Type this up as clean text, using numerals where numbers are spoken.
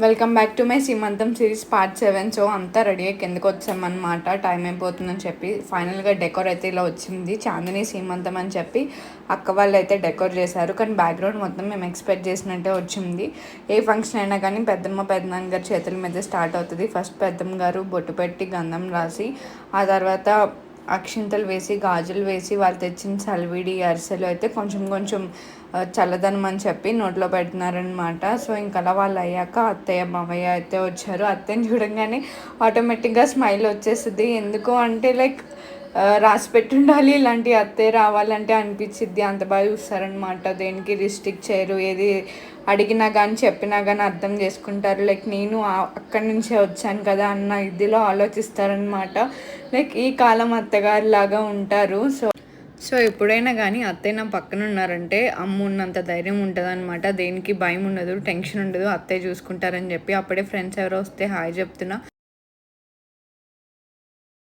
Welcome back to my సీమంతం series part 7. So అంతా ready అయ్యి కిందకు వచ్చామన్నమాట, టైం అయిపోతుందని చెప్పి. ఫైనల్గా డెకోర్ అయితే ఇలా వచ్చింది, చాందిని సీమంతం అని చెప్పి అక్క వాళ్ళు అయితే డెకోర్ చేశారు. కానీ బ్యాక్గ్రౌండ్ మొత్తం మేము ఎక్స్పెక్ట్ చేసినట్టే వచ్చింది. ఏ ఫంక్షన్ అయినా కానీ పెద్దమ్మ పెద్దనాన్న గారి చేతుల మీద స్టార్ట్ అవుతుంది. ఫస్ట్ పెద్దమ్మ గారు బొట్టు పెట్టి గంధం రాసి, ఆ తర్వాత అక్షింతలు వేసి గాజులు వేసి వాళ్ళు తెచ్చిన సల్విడి అరిసెలు అయితే కొంచెం కొంచెం చల్లదనం అని చెప్పి నోట్లో పెడుతున్నారనమాట. సో ఇంకా అలా వాళ్ళు అయ్యాక అత్తయ్య మామయ్య అయితే వచ్చారు. అత్తయ్యని చూడంగానే ఆటోమేటిక్గా స్మైల్ వచ్చేస్తుంది. ఎందుకు అంటే లైక్ రాసి పెట్టుండాలి ఇలాంటి అత్తయ్య రావాలంటే అనిపించిద్ది. అంత బాగా చూస్తారనమాట, దేనికి రిస్ట్రిక్ట్ చేయరు. ఏది అడిగినా కానీ చెప్పినా కానీ అర్థం చేసుకుంటారు. లైక్ నేను అక్కడి నుంచే వచ్చాను కదా అన్న ఇదిలో ఆలోచిస్తారనమాట. లైక్ ఈ కాలం అత్తగారి లాగా ఉంటారు. సో ఎప్పుడైనా కానీ అత్తయ్య నా పక్కన ఉన్నారంటే అమ్మ ఉన్నంత ధైర్యం ఉంటుంది అనమాట. దేనికి భయం ఉండదు, టెన్షన్ ఉండదు, అత్తయ్య చూసుకుంటారని చెప్పి. అప్పుడే ఫ్రెండ్స్ ఎవరో వస్తే హాయ్ చెప్తున్నా.